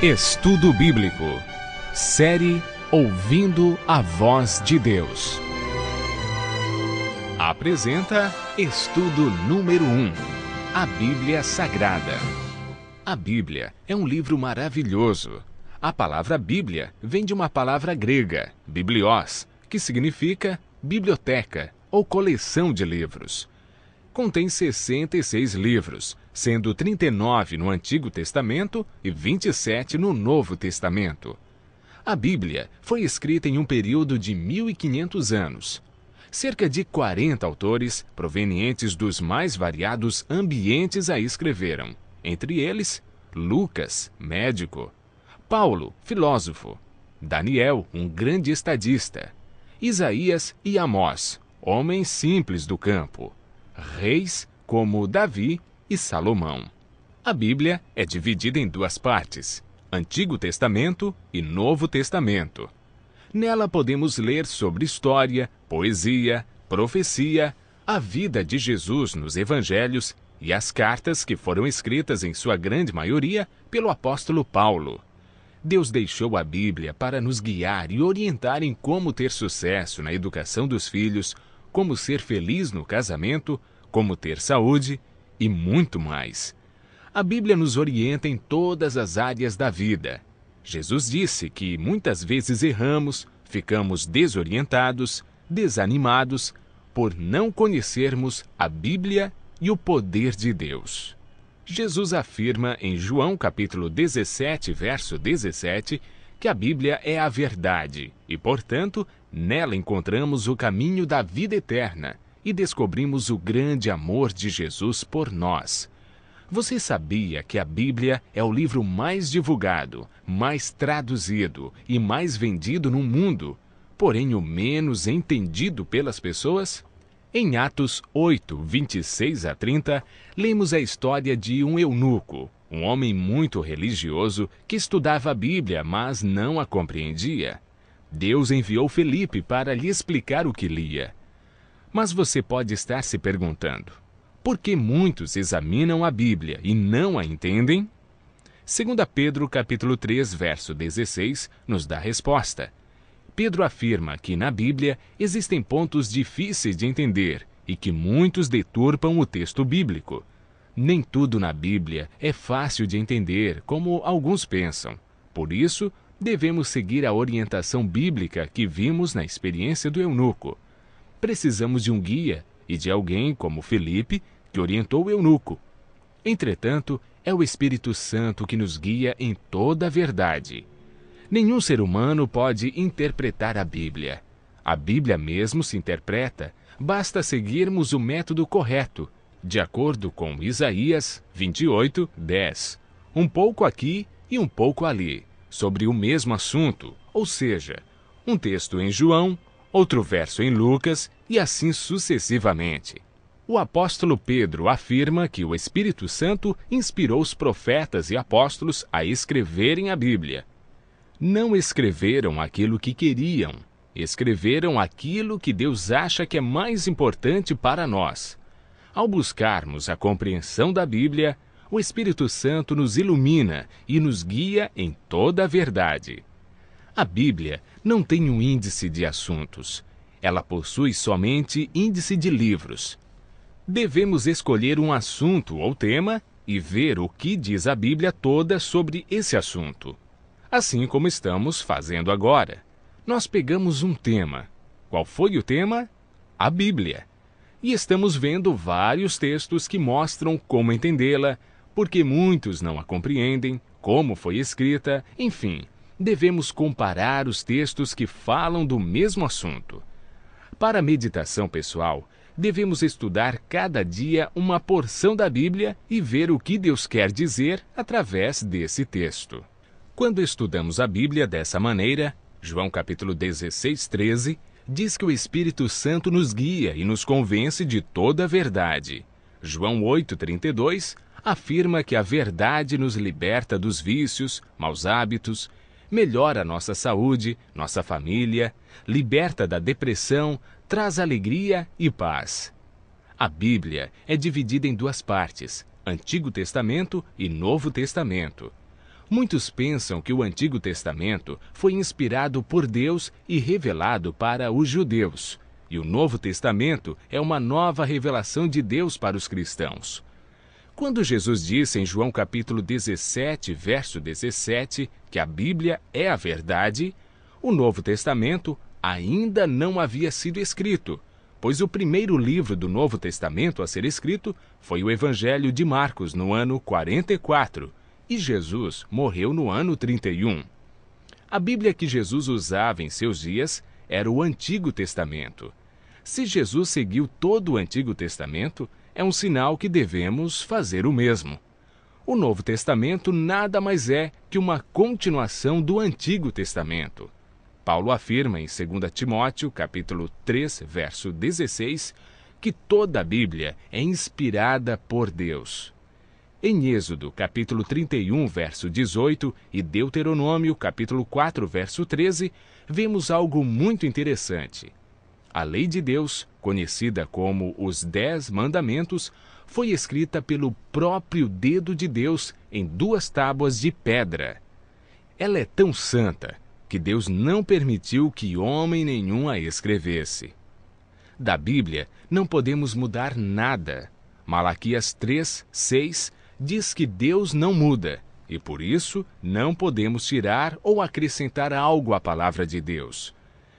Estudo Bíblico. Série Ouvindo a Voz de Deus. Apresenta Estudo número 1. A Bíblia Sagrada. A Bíblia é um livro maravilhoso. A palavra Bíblia vem de uma palavra grega, biblios, que significa biblioteca ou coleção de livros. Contém 66 livros, sendo 39 no Antigo Testamento e 27 no Novo Testamento. A Bíblia foi escrita em um período de 1500 anos. Cerca de 40 autores, provenientes dos mais variados ambientes, a escreveram. Entre eles, Lucas, médico; Paulo, filósofo; Daniel, um grande estadista; Isaías e Amós, homens simples do campo; reis como Davi e Salomão. A Bíblia é dividida em duas partes, Antigo Testamento e Novo Testamento. Nela podemos ler sobre história, poesia, profecia, a vida de Jesus nos evangelhos e as cartas que foram escritas em sua grande maioria pelo apóstolo Paulo. Deus deixou a Bíblia para nos guiar e orientar em como ter sucesso na educação dos filhos, como ser feliz no casamento, como ter saúde e muito mais. A Bíblia nos orienta em todas as áreas da vida. Jesus disse que muitas vezes erramos, ficamos desorientados, desanimados, por não conhecermos a Bíblia e o poder de Deus. Jesus afirma em João capítulo 17, verso 17, que a Bíblia é a verdade e, portanto, nela encontramos o caminho da vida eterna e descobrimos o grande amor de Jesus por nós. Você sabia que a Bíblia é o livro mais divulgado, mais traduzido e mais vendido no mundo, porém o menos entendido pelas pessoas? Em Atos 8, 26 a 30, lemos a história de um eunuco, um homem muito religioso que estudava a Bíblia, mas não a compreendia. Deus enviou Felipe para lhe explicar o que lia. Mas você pode estar se perguntando, por que muitos examinam a Bíblia e não a entendem? 2 Pedro capítulo 3, verso 16, nos dá a resposta. Pedro afirma que na Bíblia existem pontos difíceis de entender e que muitos deturpam o texto bíblico. Nem tudo na Bíblia é fácil de entender, como alguns pensam. Por isso, devemos seguir a orientação bíblica que vimos na experiência do eunuco. Precisamos de um guia e de alguém como Felipe, que orientou o eunuco. Entretanto, é o Espírito Santo que nos guia em toda a verdade. Nenhum ser humano pode interpretar a Bíblia. A Bíblia mesmo se interpreta, basta seguirmos o método correto, de acordo com Isaías 28, 10. Um pouco aqui e um pouco ali, sobre o mesmo assunto, ou seja, um texto em João, outro verso em Lucas e assim sucessivamente. O apóstolo Pedro afirma que o Espírito Santo inspirou os profetas e apóstolos a escreverem a Bíblia. Não escreveram aquilo que queriam, escreveram aquilo que Deus acha que é mais importante para nós. Ao buscarmos a compreensão da Bíblia, o Espírito Santo nos ilumina e nos guia em toda a verdade. A Bíblia não tem um índice de assuntos. Ela possui somente índice de livros. Devemos escolher um assunto ou tema e ver o que diz a Bíblia toda sobre esse assunto. Assim como estamos fazendo agora. Nós pegamos um tema. Qual foi o tema? A Bíblia. E estamos vendo vários textos que mostram como entendê-la, porque muitos não a compreendem, como foi escrita, enfim. Devemos comparar os textos que falam do mesmo assunto. Para a meditação pessoal, devemos estudar cada dia uma porção da Bíblia e ver o que Deus quer dizer através desse texto. Quando estudamos a Bíblia dessa maneira, João capítulo 16, 13, diz que o Espírito Santo nos guia e nos convence de toda a verdade. João 8, 32, afirma que a verdade nos liberta dos vícios, maus hábitos, melhora nossa saúde, nossa família, liberta da depressão, traz alegria e paz. A Bíblia é dividida em duas partes, Antigo Testamento e Novo Testamento. Muitos pensam que o Antigo Testamento foi inspirado por Deus e revelado para os judeus, e o Novo Testamento é uma nova revelação de Deus para os cristãos. Quando Jesus disse em João capítulo 17, verso 17, que a Bíblia é a verdade, o Novo Testamento ainda não havia sido escrito, pois o primeiro livro do Novo Testamento a ser escrito foi o Evangelho de Marcos, no ano 44, e Jesus morreu no ano 31. A Bíblia que Jesus usava em seus dias era o Antigo Testamento. Se Jesus seguiu todo o Antigo Testamento, é um sinal que devemos fazer o mesmo. O Novo Testamento nada mais é que uma continuação do Antigo Testamento. Paulo afirma em 2 Timóteo, capítulo 3, verso 16, que toda a Bíblia é inspirada por Deus. Em Êxodo, capítulo 31, verso 18, e Deuteronômio, capítulo 4, verso 13, vemos algo muito interessante. A lei de Deus, conhecida como os 10 Mandamentos, foi escrita pelo próprio dedo de Deus em 2 tábuas de pedra. Ela é tão santa que Deus não permitiu que homem nenhum a escrevesse. Da Bíblia não podemos mudar nada. Malaquias 3, 6 diz que Deus não muda, e por isso não podemos tirar ou acrescentar algo à palavra de Deus.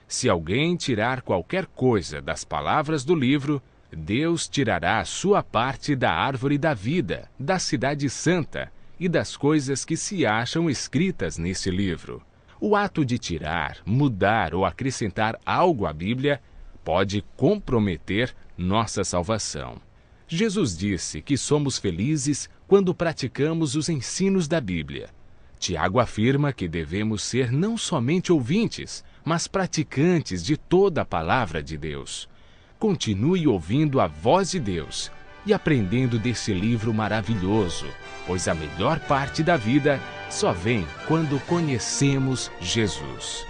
Se alguém tirar qualquer coisa das palavras do livro, Deus tirará a sua parte da árvore da vida, da cidade santa e das coisas que se acham escritas nesse livro. O ato de tirar, mudar ou acrescentar algo à Bíblia pode comprometer nossa salvação. Jesus disse que somos felizes quando praticamos os ensinos da Bíblia. Tiago afirma que devemos ser não somente ouvintes, mas praticantes de toda a palavra de Deus. Continue ouvindo a voz de Deus e aprendendo desse livro maravilhoso, pois a melhor parte da vida só vem quando conhecemos Jesus.